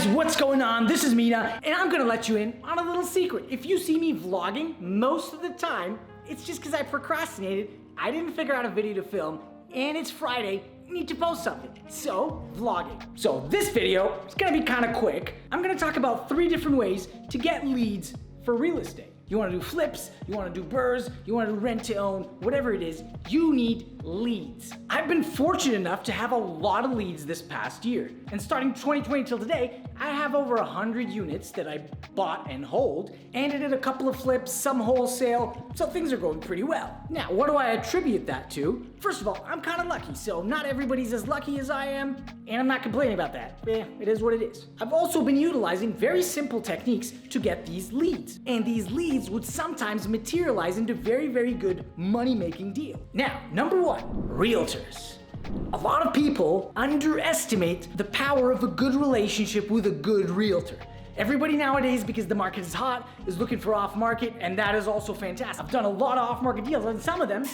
guys, what's going on? This is Mina, and I'm gonna let you in on a little secret. If you see me vlogging, most of the time, it's just because I procrastinated, I didn't figure out a video to film, and it's Friday, need to post something. So, vlogging. So this video is gonna be kind of quick. I'm gonna talk about 3 different ways to get leads for real estate. You wanna do flips, you wanna do burrs, you wanna do rent to own, whatever it is, you need leads. I've been fortunate enough to have a lot of leads this past year. And starting 2020 till today, I have over 100 units that I bought and hold, and I did a couple of flips, some wholesale, so things are going pretty well. Now, what do I attribute that to? First of all, I'm kind of lucky, so not everybody's as lucky as I am, and I'm not complaining about that. It is what it is. I've also been utilizing very simple techniques to get these leads, and these leads would sometimes materialize into very, very good money-making deals. Now, number 1, realtors. A lot of people underestimate the power of a good relationship with a good realtor. Everybody nowadays, because the market is hot, is looking for off-market, and that is also fantastic. I've done a lot of off-market deals, and some of them,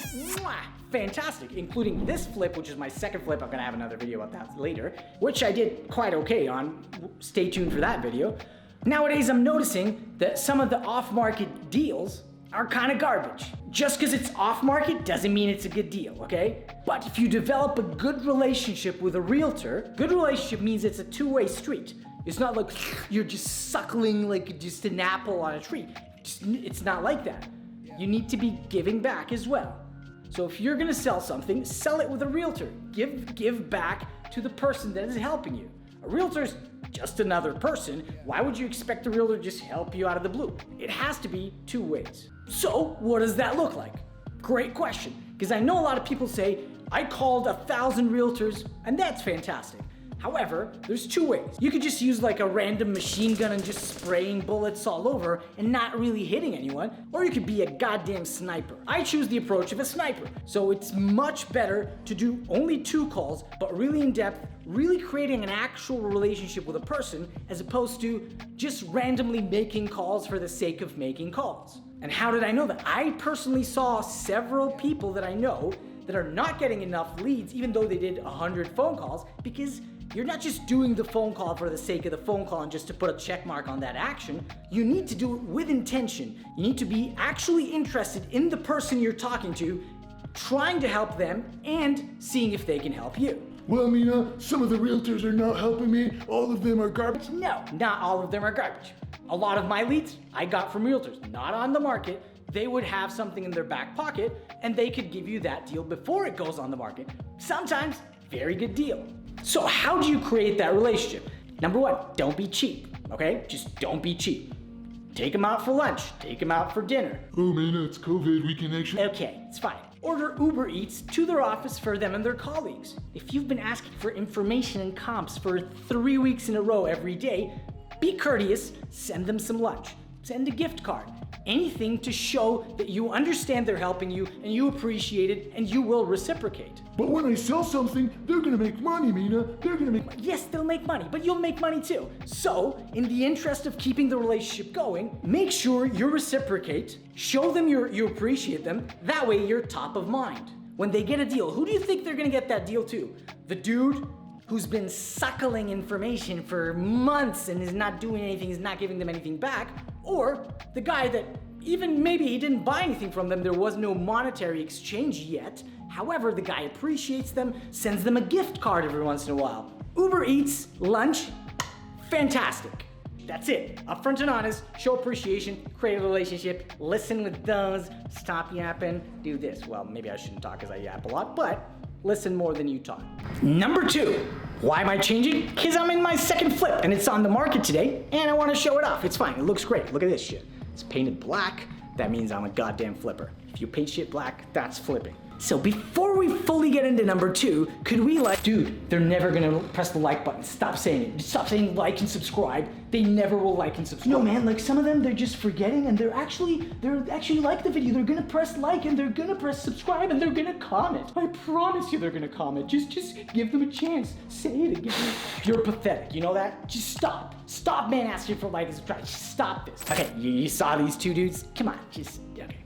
fantastic, including this flip, which is my second flip. I'm gonna have another video about that later, which I did quite okay on. Stay tuned for that video. Nowadays, I'm noticing that some of the off-market deals are kind of garbage. Just because it's off-market doesn't mean it's a good deal, okay? But if you develop a good relationship with a realtor, good relationship means it's a two-way street. It's not like you're just suckling like just an apple on a tree. It's not like that. You need to be giving back as well. So if you're gonna sell something, sell it with a realtor. Give back to the person that is helping you. A realtor's just another person. Why would you expect a realtor to just help you out of the blue? It has to be 2 ways. So what does that look like? Great question, because I know a lot of people say, I called 1,000 realtors, and that's fantastic. However, there's 2 ways. You could just use like a random machine gun and just spraying bullets all over and not really hitting anyone, or you could be a goddamn sniper. I choose the approach of a sniper. So it's much better to do only 2 calls, but really in depth, really creating an actual relationship with a person, as opposed to just randomly making calls for the sake of making calls. And how did I know that? I personally saw several people that I know that are not getting enough leads, even though they did 100 phone calls, because you're not just doing the phone call for the sake of the phone call and just to put a check mark on that action. You need to do it with intention. You need to be actually interested in the person you're talking to, trying to help them, and seeing if they can help you. Well, Mina, some of the realtors are not helping me. All of them are garbage. No, not all of them are garbage. A lot of my leads I got from realtors, not on the market. They would have something in their back pocket and they could give you that deal before it goes on the market. Sometimes, very good deal. So how do you create that relationship? Number 1, don't be cheap, okay? Just don't be cheap. Take them out for lunch, take them out for dinner. Oh, Mina, it's COVID, we can actually... Okay, it's fine. Order Uber Eats to their office for them and their colleagues. If you've been asking for information and comps for 3 weeks in a row every day, be courteous, send them some lunch, send a gift card. Anything to show that you understand they're helping you and you appreciate it and you will reciprocate. But when I sell something, they're gonna make money, Mina. They're gonna make... Yes, they'll make money, but you'll make money too. So, in the interest of keeping the relationship going, make sure you reciprocate, show them you appreciate them, that way you're top of mind. When they get a deal, who do you think they're gonna get that deal to? The dude who's been suckling information for months and is not doing anything, is not giving them anything back, or the guy that even maybe he didn't buy anything from them, there was no monetary exchange yet. However, the guy appreciates them, sends them a gift card every once in a while. Uber Eats, lunch, fantastic. That's it. Upfront and honest, show appreciation, create a relationship, listen with those, stop yapping, do this. Well, maybe I shouldn't talk because I yap a lot, but listen more than you talk. Number 2, why am I changing? Because I'm in my second flip and it's on the market today and I want to show it off. It's fine, it looks great. Look at this shit. It's painted black. That means I'm a goddamn flipper. If you paint shit black, that's flipping. So before we fully get into number 2, could we dude, they're never gonna press the like button. Stop saying it. Stop saying like and subscribe. They never will like and subscribe. No man, like some of them, they're just forgetting and they're actually like the video. They're gonna press like and they're gonna press subscribe and they're gonna comment. I promise you they're gonna comment. Just give them a chance. Say it again. You're pathetic, you know that? Just stop. Stop man asking for like and subscribe. Just stop this. Okay, you saw these 2 dudes? Come on, okay.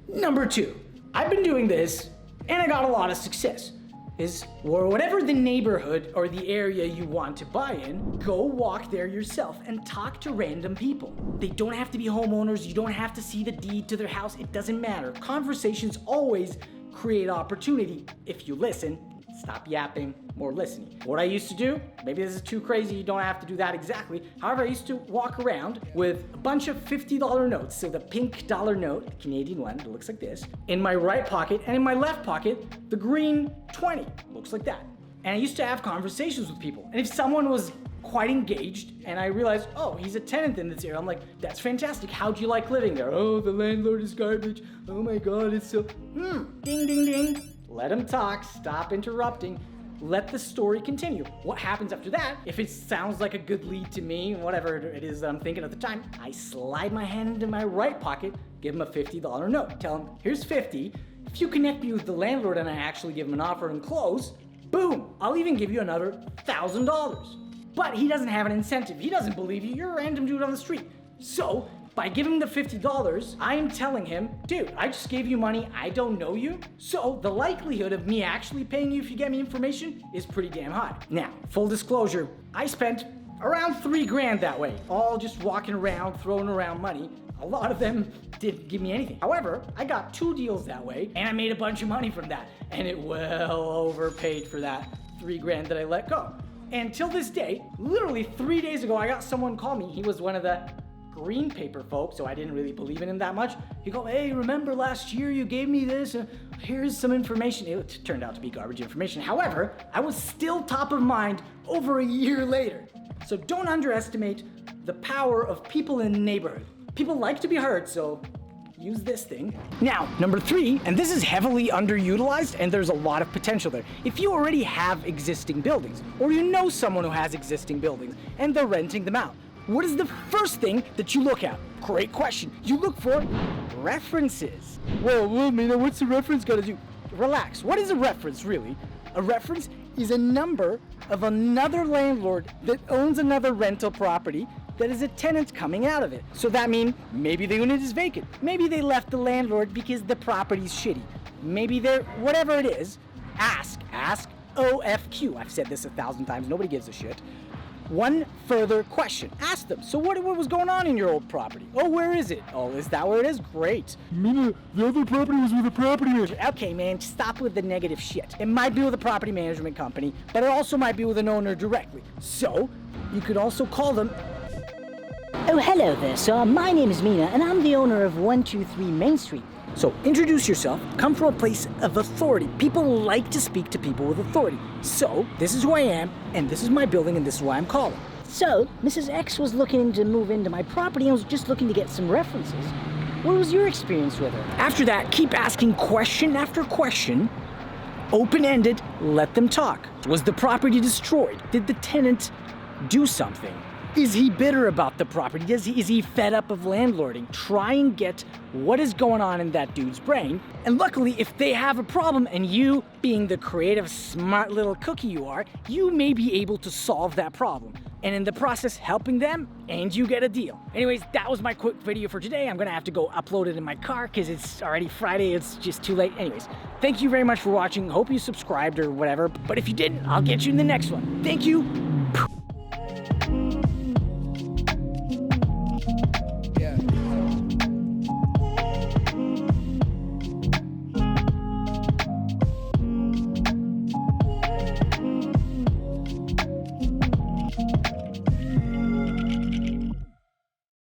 Number 2, I've been doing this and I got a lot of success. is, or whatever the neighborhood or the area you want to buy in, go walk there yourself and talk to random people. They don't have to be homeowners. You don't have to see the deed to their house. It doesn't matter. Conversations always create opportunity if you listen. Stop yapping, more listening. What I used to do, maybe this is too crazy, you don't have to do that exactly. However, I used to walk around with a bunch of $50 notes, so the pink dollar note, the Canadian one, it looks like this, in my right pocket, and in my left pocket, the green 20, looks like that. And I used to have conversations with people. And if someone was quite engaged, and I realized, oh, he's a tenant in this area, I'm like, that's fantastic, how'd you like living there? Oh, the landlord is garbage. Oh my God, it's so, ding, ding, ding. Let him talk, stop interrupting, let the story continue. What happens after that, if it sounds like a good lead to me, whatever it is that I'm thinking at the time, I slide my hand into my right pocket, give him a $50 note, tell him, here's 50. If you connect me with the landlord and I actually give him an offer and close, boom, I'll even give you another $1,000. But he doesn't have an incentive. He doesn't believe you. You're a random dude on the street. So by giving him the $50, I am telling him, dude, I just gave you money. I don't know you. So the likelihood of me actually paying you if you get me information is pretty damn high. Now, full disclosure, I spent around $3,000 that way, all just walking around, throwing around money. A lot of them didn't give me anything. However, I got 2 deals that way, and I made a bunch of money from that. And it well overpaid for that $3,000 that I let go. And till this day, literally 3 days ago, I got someone call me. He was one of the green paper folks, so I didn't really believe in him that much. He go, hey, remember last year you gave me this? Here's some information. It turned out to be garbage information. However, I was still top of mind over a year later. So don't underestimate the power of people in the neighborhood. People like to be heard, so use this thing. Now, number 3, and this is heavily underutilized, and there's a lot of potential there. If you already have existing buildings, or you know someone who has existing buildings, and they're renting them out, what is the first thing that you look at? Great question. You look for references. Whoa, Mina, what's a reference got to do? Relax. What is a reference, really? A reference is a number of another landlord that owns another rental property that is a tenant coming out of it. So that means maybe the unit is vacant. Maybe they left the landlord because the property's shitty. Maybe they're, whatever it is, ask OFQ. I've said this 1,000 times, nobody gives a shit. One further question. Ask them, so what was going on in your old property? Oh, where is it? Oh, is that where it is? Great. Mina, the other property was with a property manager. Okay, man, stop with the negative shit. It might be with a property management company, but it also might be with an owner directly. So, you could also call them. Oh, hello there, sir. My name is Mina, and I'm the owner of 123 Main Street. So introduce yourself, come from a place of authority. People like to speak to people with authority. So, this is who I am, and this is my building, and this is why I'm calling. So, Mrs. X was looking to move into my property and was just looking to get some references. What was your experience with her? After that, keep asking question after question, open-ended, let them talk. Was the property destroyed? Did the tenant do something? Is he bitter about the property? Is he fed up of landlording? Try and get what is going on in that dude's brain. And luckily, if they have a problem and you, being the creative, smart little cookie you are, you may be able to solve that problem. And in the process, helping them, and you get a deal. Anyways, that was my quick video for today. I'm gonna have to go upload it in my car because it's already Friday. It's just too late. Anyways, thank you very much for watching. Hope you subscribed or whatever. But if you didn't, I'll get you in the next one. Thank you.